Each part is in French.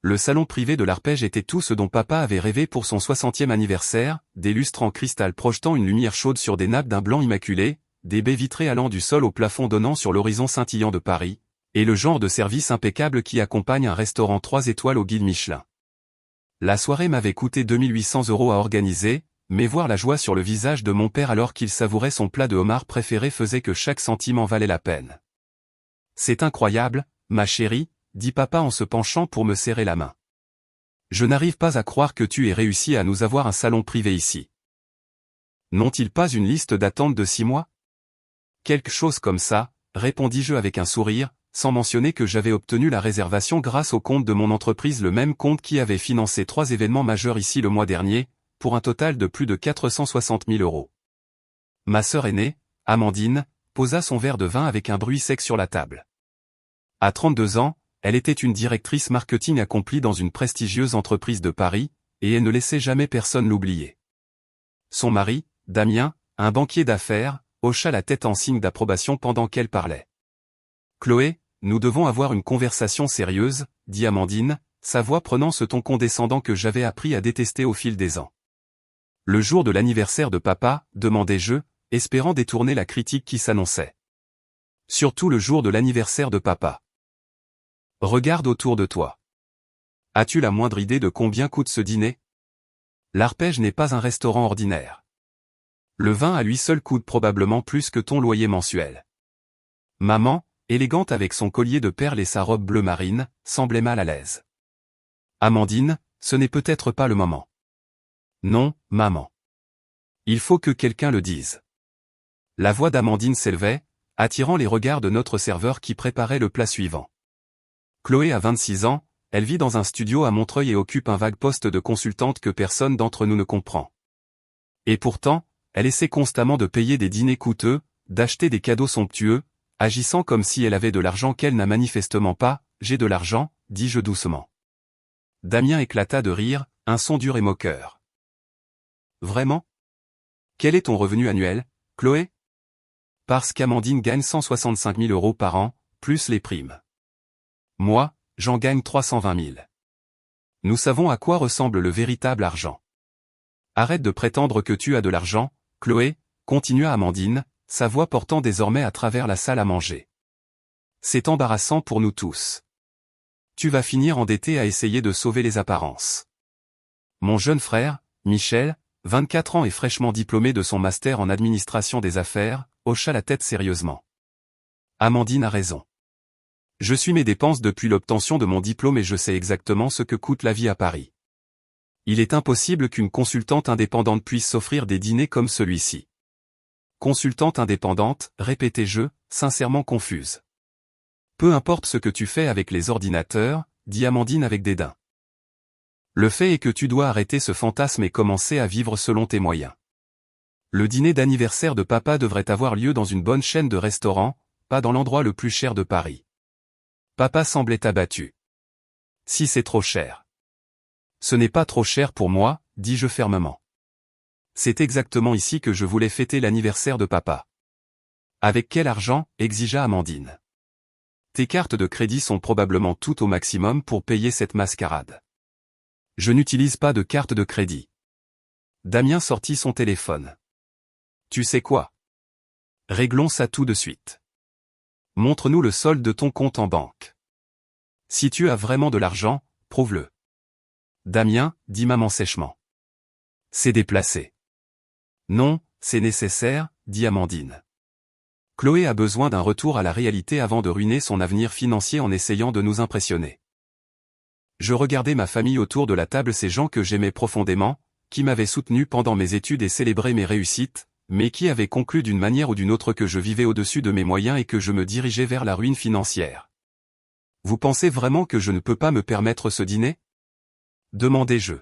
Le salon privé de l'arpège était tout ce dont papa avait rêvé pour son 60e anniversaire, des lustres en cristal projetant une lumière chaude sur des nappes d'un blanc immaculé, des baies vitrées allant du sol au plafond donnant sur l'horizon scintillant de Paris, et le genre de service impeccable qui accompagne un restaurant 3 étoiles au guide Michelin. La soirée m'avait coûté 2800 € à organiser, mais voir la joie sur le visage de mon père alors qu'il savourait son plat de homard préféré faisait que chaque centime en valait la peine. C'est incroyable, ma chérie, dit papa en se penchant pour me serrer la main. Je n'arrive pas à croire que tu aies réussi à nous avoir un salon privé ici. N'ont-ils pas une liste d'attente de 6 mois? Quelque chose comme ça, répondis-je avec un sourire, sans mentionner que j'avais obtenu la réservation grâce au compte de mon entreprise, le même compte qui avait financé 3 événements majeurs ici le mois dernier, pour un total de plus de 460 000 €. Ma sœur aînée, Amandine, posa son verre de vin avec un bruit sec sur la table. À 32 ans, elle était une directrice marketing accomplie dans une prestigieuse entreprise de Paris, et elle ne laissait jamais personne l'oublier. Son mari, Damien, un banquier d'affaires, hocha la tête en signe d'approbation pendant qu'elle parlait. Chloé, nous devons avoir une conversation sérieuse, dit Amandine, sa voix prenant ce ton condescendant que j'avais appris à détester au fil des ans. Le jour de l'anniversaire de papa, demandai-je, espérant détourner la critique qui s'annonçait. Surtout le jour de l'anniversaire de papa. Regarde autour de toi. As-tu la moindre idée de combien coûte ce dîner? L'Arpège n'est pas un restaurant ordinaire. Le vin à lui seul coûte probablement plus que ton loyer mensuel. Maman, élégante avec son collier de perles et sa robe bleu marine, semblait mal à l'aise. Amandine, ce n'est peut-être pas le moment. Non, maman. Il faut que quelqu'un le dise. La voix d'Amandine s'élevait, attirant les regards de notre serveur qui préparait le plat suivant. Chloé a 26 ans, elle vit dans un studio à Montreuil et occupe un vague poste de consultante que personne d'entre nous ne comprend. Et pourtant, elle essaie constamment de payer des dîners coûteux, d'acheter des cadeaux somptueux, agissant comme si elle avait de l'argent qu'elle n'a manifestement pas. J'ai de l'argent, dis-je doucement. Damien éclata de rire, un son dur et moqueur. Vraiment? Quel est ton revenu annuel, Chloé? Parce qu'Amandine gagne 165 000 € par an, plus les primes. Moi, j'en gagne 320 000. Nous savons à quoi ressemble le véritable argent. Arrête de prétendre que tu as de l'argent, Chloé, continua Amandine, sa voix portant désormais à travers la salle à manger. C'est embarrassant pour nous tous. Tu vas finir endetté à essayer de sauver les apparences. Mon jeune frère, Michel, 24 ans et fraîchement diplômé de son master en administration des affaires, hocha la tête sérieusement. Amandine a raison. Je suis mes dépenses depuis l'obtention de mon diplôme et je sais exactement ce que coûte la vie à Paris. Il est impossible qu'une consultante indépendante puisse s'offrir des dîners comme celui-ci. Consultante indépendante, répétai-je, sincèrement confuse. Peu importe ce que tu fais avec les ordinateurs, dit Amandine avec dédain. Le fait est que tu dois arrêter ce fantasme et commencer à vivre selon tes moyens. Le dîner d'anniversaire de papa devrait avoir lieu dans une bonne chaîne de restaurants, pas dans l'endroit le plus cher de Paris. Papa semblait abattu. Si c'est trop cher. Ce n'est pas trop cher pour moi, dis-je fermement. C'est exactement ici que je voulais fêter l'anniversaire de papa. Avec quel argent, exigea Amandine. Tes cartes de crédit sont probablement toutes au maximum pour payer cette mascarade. Je n'utilise pas de carte de crédit. Damien sortit son téléphone. Tu sais quoi? Réglons ça tout de suite. Montre-nous le solde de ton compte en banque. Si tu as vraiment de l'argent, prouve-le. Damien, dit maman sèchement. C'est déplacé. Non, c'est nécessaire, dit Amandine. Chloé a besoin d'un retour à la réalité avant de ruiner son avenir financier en essayant de nous impressionner. Je regardais ma famille autour de la table, ces gens que j'aimais profondément, qui m'avaient soutenu pendant mes études et célébré mes réussites, mais qui avaient conclu d'une manière ou d'une autre que je vivais au-dessus de mes moyens et que je me dirigeais vers la ruine financière. Vous pensez vraiment que je ne peux pas me permettre ce dîner? Demandai-je.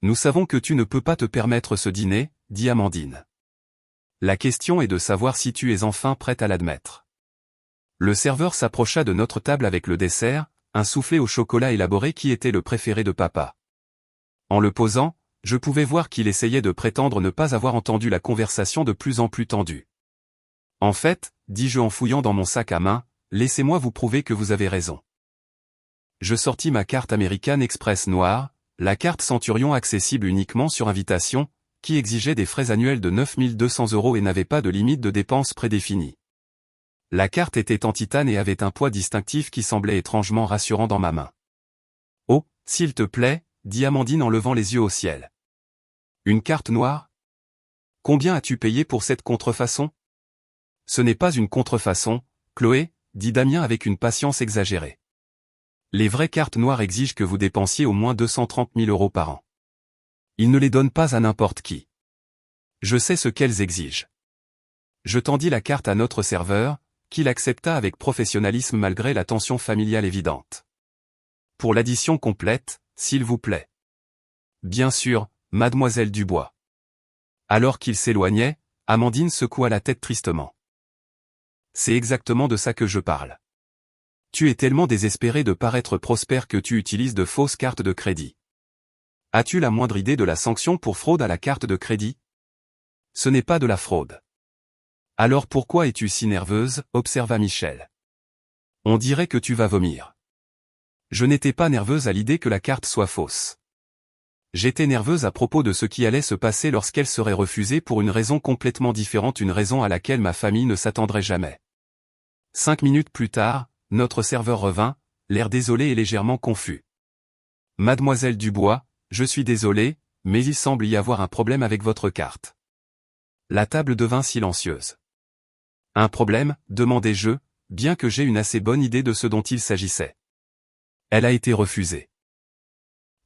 Nous savons que tu ne peux pas te permettre ce dîner, dit Amandine. La question est de savoir si tu es enfin prête à l'admettre. Le serveur s'approcha de notre table avec le dessert, un soufflé au chocolat élaboré qui était le préféré de papa. En le posant, je pouvais voir qu'il essayait de prétendre ne pas avoir entendu la conversation de plus en plus tendue. En fait, dis-je en fouillant dans mon sac à main, laissez-moi vous prouver que vous avez raison. Je sortis ma carte American Express noire, la carte Centurion accessible uniquement sur invitation, qui exigeait des frais annuels de 9 200 € et n'avait pas de limite de dépenses prédéfinie. La carte était en titane et avait un poids distinctif qui semblait étrangement rassurant dans ma main. « Oh, s'il te plaît » dit Amandine en levant les yeux au ciel. « Une carte noire ? Combien as-tu payé pour cette contrefaçon ?»« Ce n'est pas une contrefaçon, Chloé, » dit Damien avec une patience exagérée. « Les vraies cartes noires exigent que vous dépensiez au moins 230 000 € par an. Ils ne les donnent pas à n'importe qui. Je sais ce qu'elles exigent. » Je tendis la carte à notre serveur, qui l'accepta avec professionnalisme malgré la tension familiale évidente. « Pour l'addition complète, s'il vous plaît. »« Bien sûr, mademoiselle Dubois. » Alors qu'il s'éloignait, Amandine secoua la tête tristement. « C'est exactement de ça que je parle. Tu es tellement désespéré de paraître prospère que tu utilises de fausses cartes de crédit. As-tu la moindre idée de la sanction pour fraude à la carte de crédit ? Ce n'est pas de la fraude. Alors pourquoi es-tu si nerveuse ? Observa Michel. On dirait que tu vas vomir. Je n'étais pas nerveuse à l'idée que la carte soit fausse. J'étais nerveuse à propos de ce qui allait se passer lorsqu'elle serait refusée pour une raison complètement différente, une raison à laquelle ma famille ne s'attendrait jamais. 5 minutes plus tard, notre serveur revint, l'air désolé et légèrement confus. « Mademoiselle Dubois, je suis désolé, mais il semble y avoir un problème avec votre carte. » La table devint silencieuse. « Un problème ? » demandai-je, bien que j'aie une assez bonne idée de ce dont il s'agissait. « Elle a été refusée.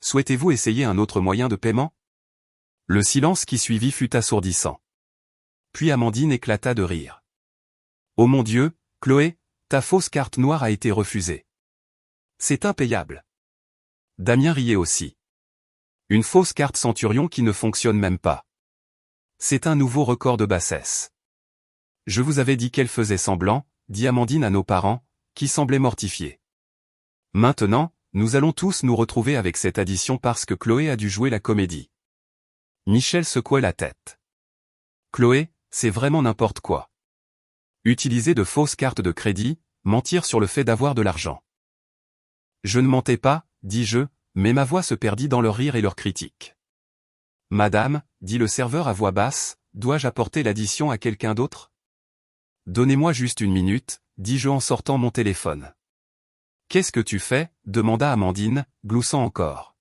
Souhaitez-vous essayer un autre moyen de paiement ? » Le silence qui suivit fut assourdissant. Puis Amandine éclata de rire. « Oh mon Dieu, Chloé, ta fausse carte noire a été refusée. C'est impayable. » Damien riait aussi. Une fausse carte Centurion qui ne fonctionne même pas. C'est un nouveau record de bassesse. Je vous avais dit qu'elle faisait semblant, dit Amandine à nos parents, qui semblaient mortifiés. Maintenant, nous allons tous nous retrouver avec cette addition parce que Chloé a dû jouer la comédie. Michel secouait la tête. Chloé, c'est vraiment n'importe quoi. Utiliser de fausses cartes de crédit, mentir sur le fait d'avoir de l'argent. Je ne mentais pas, dis-je, mais ma voix se perdit dans leur rire et leurs critiques. Madame, dit le serveur à voix basse, dois-je apporter l'addition à quelqu'un d'autre ? Donnez-moi juste une minute, dis-je en sortant mon téléphone. Qu'est-ce que tu fais ? Demanda Amandine, gloussant encore.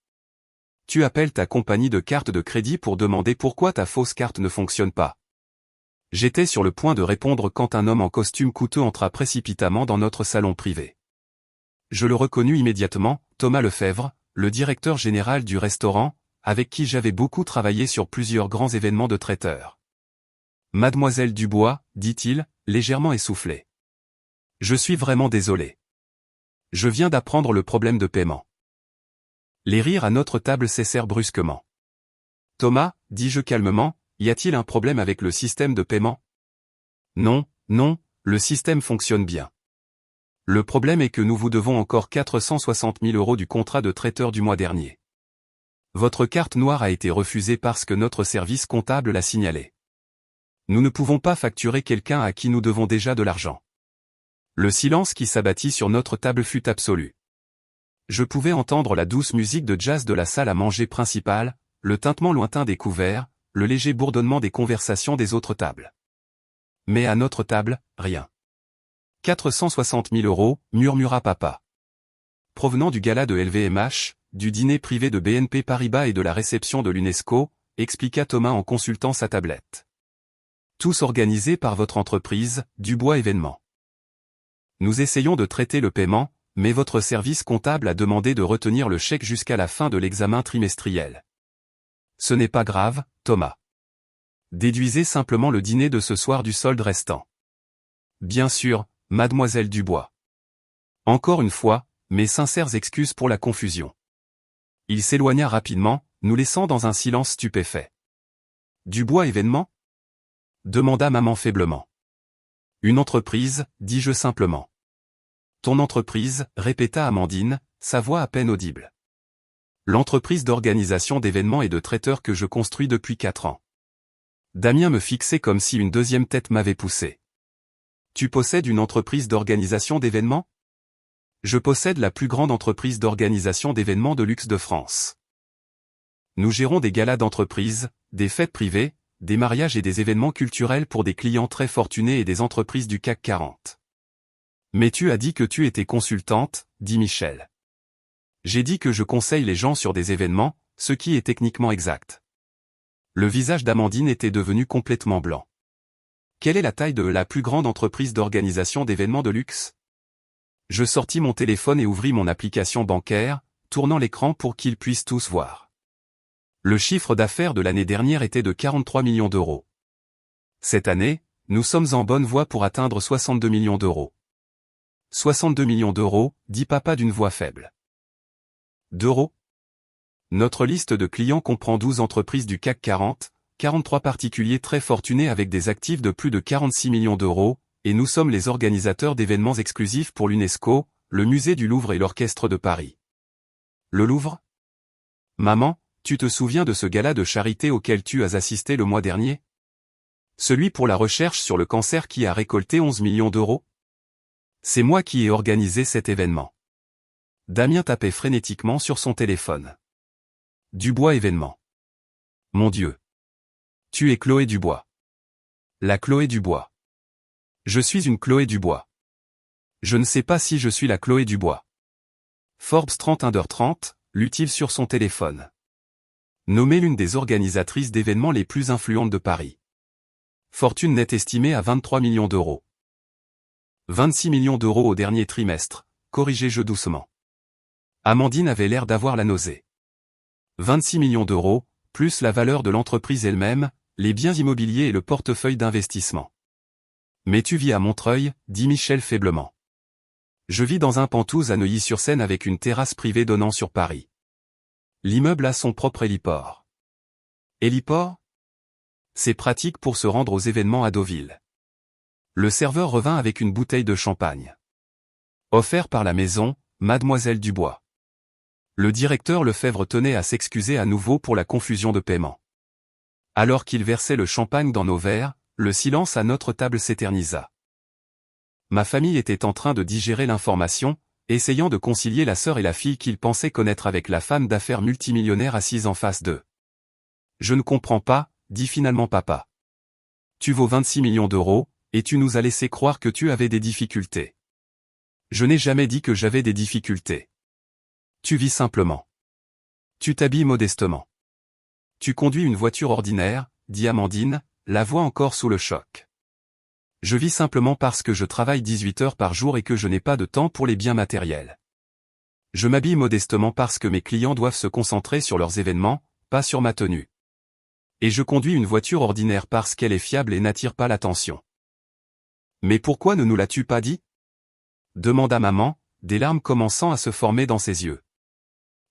Tu appelles ta compagnie de cartes de crédit pour demander pourquoi ta fausse carte ne fonctionne pas. J'étais sur le point de répondre quand un homme en costume coûteux entra précipitamment dans notre salon privé. Je le reconnus immédiatement, Thomas Lefebvre, le directeur général du restaurant, avec qui j'avais beaucoup travaillé sur plusieurs grands événements de traiteurs. Mademoiselle Dubois, dit-il, légèrement essoufflé. Je suis vraiment désolé. Je viens d'apprendre le problème de paiement. Les rires à notre table cessèrent brusquement. Thomas, dis-je calmement, y a-t-il un problème avec le système de paiement ? Non, non, le système fonctionne bien. Le problème est que nous vous devons encore 460 000 € du contrat de traiteur du mois dernier. Votre carte noire a été refusée parce que notre service comptable l'a signalé. Nous ne pouvons pas facturer quelqu'un à qui nous devons déjà de l'argent. Le silence qui s'abattit sur notre table fut absolu. Je pouvais entendre la douce musique de jazz de la salle à manger principale, le tintement lointain des couverts, le léger bourdonnement des conversations des autres tables. Mais à notre table, rien. 460 000 €, murmura papa. Provenant du gala de LVMH, du dîner privé de BNP Paribas et de la réception de l'UNESCO, expliqua Thomas en consultant sa tablette. Tous organisés par votre entreprise, Dubois Événements. Nous essayons de traiter le paiement, mais votre service comptable a demandé de retenir le chèque jusqu'à la fin de l'examen trimestriel. Ce n'est pas grave, Thomas. Déduisez simplement le dîner de ce soir du solde restant. Bien sûr, Mademoiselle Dubois. Encore une fois, mes sincères excuses pour la confusion. Il s'éloigna rapidement, nous laissant dans un silence stupéfait. Dubois Événements ? Demanda maman faiblement. Une entreprise, dis-je simplement. Ton entreprise, répéta Amandine, sa voix à peine audible. L'entreprise d'organisation d'événements et de traiteurs que je construis depuis 4 ans. Damien me fixait comme si une deuxième tête m'avait poussé. Tu possèdes une entreprise d'organisation d'événements ? Je possède la plus grande entreprise d'organisation d'événements de luxe de France. Nous gérons des galas d'entreprise, des fêtes privées, des mariages et des événements culturels pour des clients très fortunés et des entreprises du CAC 40. Mais tu as dit que tu étais consultante, dit Michel. J'ai dit que je conseille les gens sur des événements, ce qui est techniquement exact. Le visage d'Amandine était devenu complètement blanc. Quelle est la taille de la plus grande entreprise d'organisation d'événements de luxe? Je sortis mon téléphone et ouvris mon application bancaire, tournant l'écran pour qu'ils puissent tous voir. Le chiffre d'affaires de l'année dernière était de 43 millions d'euros. Cette année, nous sommes en bonne voie pour atteindre 62 millions d'euros. 62 millions d'euros, dit papa d'une voix faible. D'euros? Notre liste de clients comprend 12 entreprises du CAC 40, 43 particuliers très fortunés avec des actifs de plus de 46 millions d'euros, et nous sommes les organisateurs d'événements exclusifs pour l'UNESCO, le Musée du Louvre et l'Orchestre de Paris. Le Louvre? Maman, tu te souviens de ce gala de charité auquel tu as assisté le mois dernier? Celui pour la recherche sur le cancer qui a récolté 11 millions d'euros? C'est moi qui ai organisé cet événement. Damien tapait frénétiquement sur son téléphone. Dubois événement. Mon Dieu. Tu es Chloé Dubois. La Chloé Dubois. Je suis une Chloé Dubois. Je ne sais pas si je suis la Chloé Dubois. Forbes 31h30, lut-il sur son téléphone. Nommée l'une des organisatrices d'événements les plus influentes de Paris. Fortune nette estimée à 23 millions d'euros. 26 millions d'euros au dernier trimestre, corrigez-je doucement. Amandine avait l'air d'avoir la nausée. 26 millions d'euros, plus la valeur de l'entreprise elle-même, les biens immobiliers et le portefeuille d'investissement. Mais tu vis à Montreuil, dit Michel faiblement. Je vis dans un penthouse à Neuilly-sur-Seine avec une terrasse privée donnant sur Paris. L'immeuble a son propre héliport. Héliport? C'est pratique pour se rendre aux événements à Deauville. Le serveur revint avec une bouteille de champagne. Offert par la maison, Mademoiselle Dubois. Le directeur Lefebvre tenait à s'excuser à nouveau pour la confusion de paiement. Alors qu'il versait le champagne dans nos verres, le silence à notre table s'éternisa. Ma famille était en train de digérer l'information, essayant de concilier la sœur et la fille qu'ils pensaient connaître avec la femme d'affaires multimillionnaire assise en face d'eux. Je ne comprends pas, dit finalement papa. Tu vaux 26 millions d'euros, et tu nous as laissé croire que tu avais des difficultés. Je n'ai jamais dit que j'avais des difficultés. Tu vis simplement. Tu t'habilles modestement. Tu conduis une voiture ordinaire, dit Amandine, la voix encore sous le choc. Je vis simplement parce que je travaille 18 heures par jour et que je n'ai pas de temps pour les biens matériels. Je m'habille modestement parce que mes clients doivent se concentrer sur leurs événements, pas sur ma tenue. Et je conduis une voiture ordinaire parce qu'elle est fiable et n'attire pas l'attention. Mais pourquoi ne nous l'as-tu pas dit? Demanda maman, des larmes commençant à se former dans ses yeux.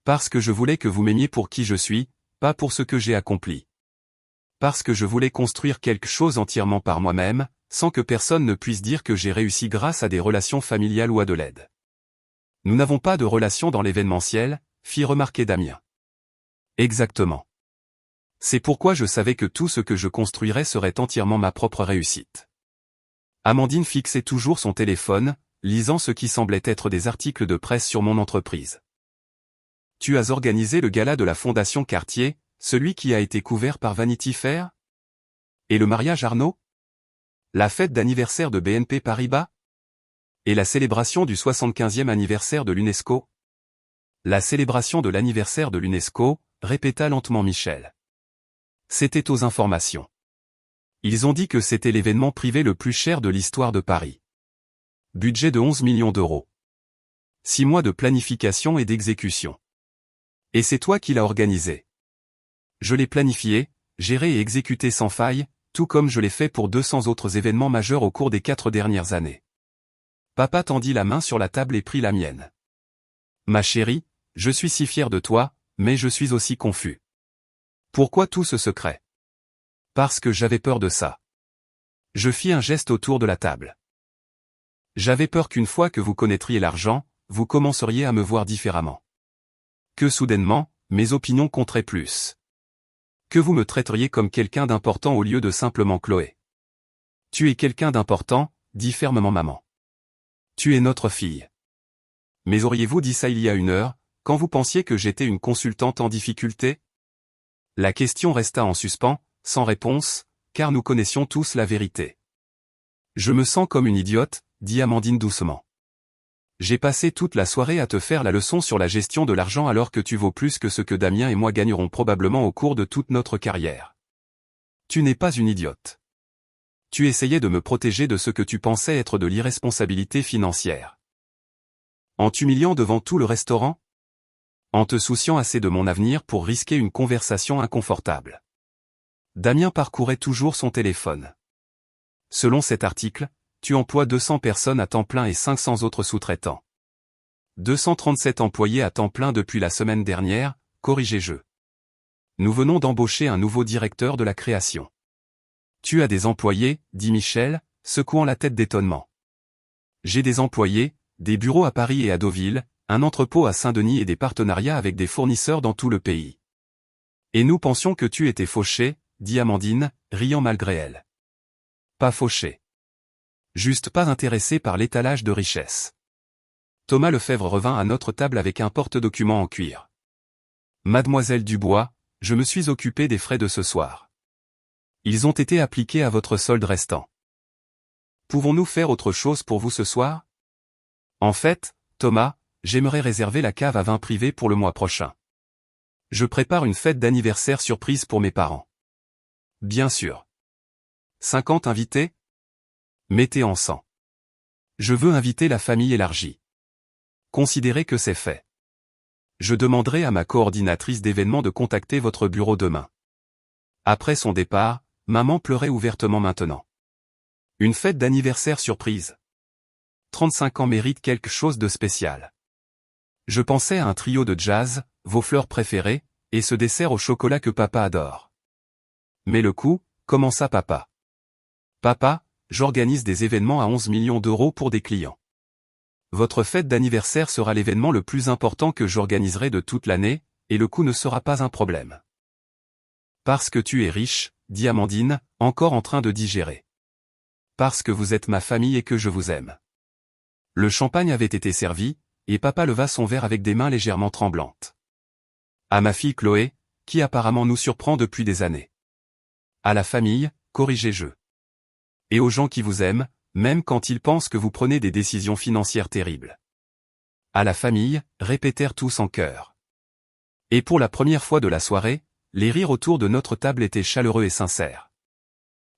Parce que je voulais que vous m'aimiez pour qui je suis, pas pour ce que j'ai accompli. Parce que je voulais construire quelque chose entièrement par moi-même, sans que personne ne puisse dire que j'ai réussi grâce à des relations familiales ou à de l'aide. Nous n'avons pas de relation dans l'événementiel, fit remarquer Damien. Exactement. C'est pourquoi je savais que tout ce que je construirais serait entièrement ma propre réussite. Amandine fixait toujours son téléphone, lisant ce qui semblait être des articles de presse sur mon entreprise. Tu as organisé le gala de la Fondation Cartier, celui qui a été couvert par Vanity Fair? Et le mariage Arnaud? La fête d'anniversaire de BNP Paribas? Et la célébration du 75e anniversaire de l'UNESCO? La célébration de l'anniversaire de l'UNESCO, répéta lentement Michel. C'était aux informations. Ils ont dit que c'était l'événement privé le plus cher de l'histoire de Paris. Budget de 11 millions d'euros. 6 mois de planification et d'exécution. Et c'est toi qui l'as organisé. Je l'ai planifié, géré et exécuté sans faille, tout comme je l'ai fait pour 200 autres événements majeurs au cours des 4 dernières années. Papa tendit la main sur la table et prit la mienne. Ma chérie, je suis si fier de toi, mais je suis aussi confus. Pourquoi tout ce secret? Parce que j'avais peur de ça. Je fis un geste autour de la table. J'avais peur qu'une fois que vous connaîtriez l'argent, vous commenceriez à me voir différemment. Que soudainement, mes opinions compteraient plus. Que vous me traiteriez comme quelqu'un d'important au lieu de simplement Chloé. Tu es quelqu'un d'important, dit fermement maman. Tu es notre fille. Mais auriez-vous dit ça il y a 1 heure, quand vous pensiez que j'étais une consultante en difficulté? La question resta en suspens, sans réponse, car nous connaissions tous la vérité. Je me sens comme une idiote, dit Amandine doucement. J'ai passé toute la soirée à te faire la leçon sur la gestion de l'argent alors que tu vaux plus que ce que Damien et moi gagnerons probablement au cours de toute notre carrière. Tu n'es pas une idiote. Tu essayais de me protéger de ce que tu pensais être de l'irresponsabilité financière. En t'humiliant devant tout le restaurant? En te souciant assez de mon avenir pour risquer une conversation inconfortable. Damien parcourait toujours son téléphone. Selon cet article, tu emploies 200 personnes à temps plein et 500 autres sous-traitants. 237 employés à temps plein depuis la semaine dernière, corrigez-je. Nous venons d'embaucher un nouveau directeur de la création. Tu as des employés, dit Michel, secouant la tête d'étonnement. J'ai des employés, des bureaux à Paris et à Deauville, un entrepôt à Saint-Denis et des partenariats avec des fournisseurs dans tout le pays. Et nous pensions que tu étais fauché, dit Amandine, riant malgré elle. Pas fauché. Juste pas intéressé par l'étalage de richesse. Thomas Lefebvre revint à notre table avec un porte-document en cuir. Mademoiselle Dubois, je me suis occupé des frais de ce soir. Ils ont été appliqués à votre solde restant. Pouvons-nous faire autre chose pour vous ce soir? En fait, Thomas, j'aimerais réserver la cave à vin privée pour le mois prochain. Je prépare une fête d'anniversaire surprise pour mes parents. Bien sûr. 50 invités? Mettez en 100. Je veux inviter la famille élargie. Considérez que c'est fait. Je demanderai à ma coordinatrice d'événements de contacter votre bureau demain. Après son départ, maman pleurait ouvertement maintenant. Une fête d'anniversaire surprise. 35 ans mérite quelque chose de spécial. Je pensais à un trio de jazz, vos fleurs préférées, et ce dessert au chocolat que papa adore. Mais le coût, commença papa. Papa, j'organise des événements à 11 millions d'euros pour des clients. Votre fête d'anniversaire sera l'événement le plus important que j'organiserai de toute l'année, et le coût ne sera pas un problème. Parce que tu es riche, dit Amandine, encore en train de digérer. Parce que vous êtes ma famille et que je vous aime. Le champagne avait été servi, et papa leva son verre avec des mains légèrement tremblantes. À ma fille Chloé, qui apparemment nous surprend depuis des années. À la famille, corrigez-je. Et aux gens qui vous aiment, même quand ils pensent que vous prenez des décisions financières terribles. À la famille, répétèrent tous en chœur. Et pour la première fois de la soirée, les rires autour de notre table étaient chaleureux et sincères.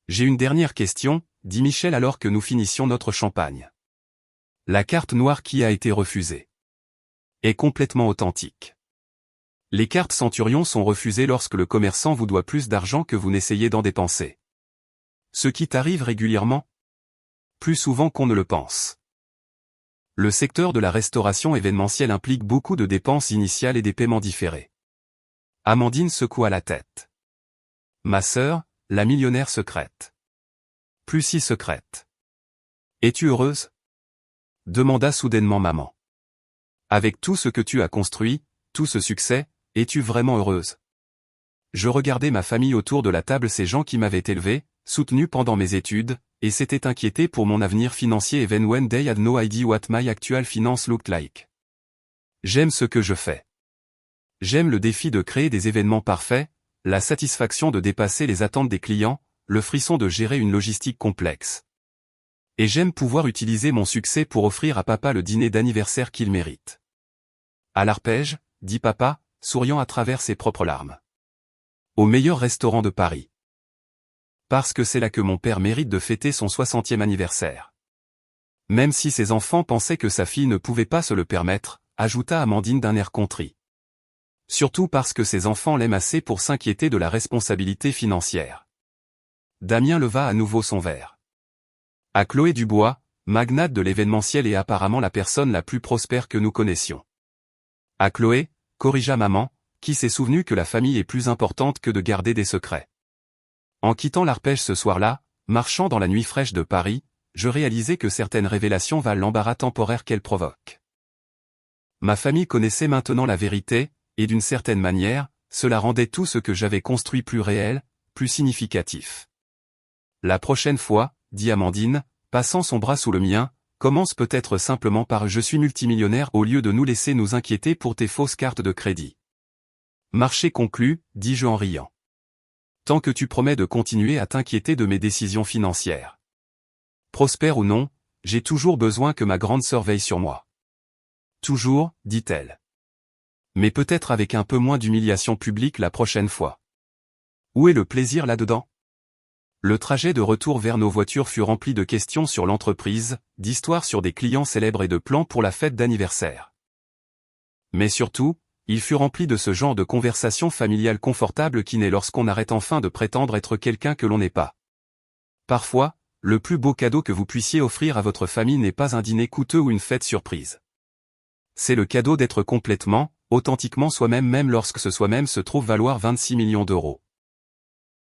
J'ai une dernière question, dit Michel alors que nous finissions notre champagne. La carte noire qui a été refusée est complètement authentique. Les cartes Centurion sont refusées lorsque le commerçant vous doit plus d'argent que vous n'essayez d'en dépenser. Ce qui t'arrive régulièrement? Plus souvent qu'on ne le pense. Le secteur de la restauration événementielle implique beaucoup de dépenses initiales et des paiements différés. Amandine secoua la tête. Ma sœur, la millionnaire secrète. Plus si secrète. Es-tu heureuse? Demanda soudainement maman. Avec tout ce que tu as construit, tout ce succès, es-tu vraiment heureuse? Je regardais ma famille autour de la table, ces gens qui m'avaient élevé, soutenu pendant mes études, et s'étaient inquiétés pour mon avenir financier even when they had no idea what my actual finance looked like. J'aime ce que je fais. J'aime le défi de créer des événements parfaits, la satisfaction de dépasser les attentes des clients, le frisson de gérer une logistique complexe. Et j'aime pouvoir utiliser mon succès pour offrir à papa le dîner d'anniversaire qu'il mérite. À l'arpège, dit papa, souriant à travers ses propres larmes. Au meilleur restaurant de Paris. Parce que c'est là que mon père mérite de fêter son 60e anniversaire. Même si ses enfants pensaient que sa fille ne pouvait pas se le permettre, ajouta Amandine d'un air contrit. Surtout parce que ses enfants l'aiment assez pour s'inquiéter de la responsabilité financière. Damien leva à nouveau son verre. À Chloé Dubois, magnate de l'événementiel et apparemment la personne la plus prospère que nous connaissions. À Chloé, corrigea maman, qui s'est souvenu que la famille est plus importante que de garder des secrets. En quittant l'arpège ce soir-là, marchant dans la nuit fraîche de Paris, je réalisais que certaines révélations valent l'embarras temporaire qu'elles provoquent. Ma famille connaissait maintenant la vérité, et d'une certaine manière, cela rendait tout ce que j'avais construit plus réel, plus significatif. La prochaine fois, dit Amandine, passant son bras sous le mien, Commence peut-être simplement par « Je suis multimillionnaire » au lieu de nous laisser nous inquiéter pour tes fausses cartes de crédit. Marché conclu, dis-je en riant. Tant que tu promets de continuer à t'inquiéter de mes décisions financières. Prospère ou non, j'ai toujours besoin que ma grande sœur veille sur moi. Toujours, dit-elle. Mais peut-être avec un peu moins d'humiliation publique la prochaine fois. Où est le plaisir là-dedans? Le trajet de retour vers nos voitures fut rempli de questions sur l'entreprise, d'histoires sur des clients célèbres et de plans pour la fête d'anniversaire. Mais surtout, il fut rempli de ce genre de conversation familiale confortable qui naît lorsqu'on arrête enfin de prétendre être quelqu'un que l'on n'est pas. Parfois, le plus beau cadeau que vous puissiez offrir à votre famille n'est pas un dîner coûteux ou une fête surprise. C'est le cadeau d'être complètement, authentiquement soi-même même lorsque ce soi-même se trouve valoir 26 millions d'euros.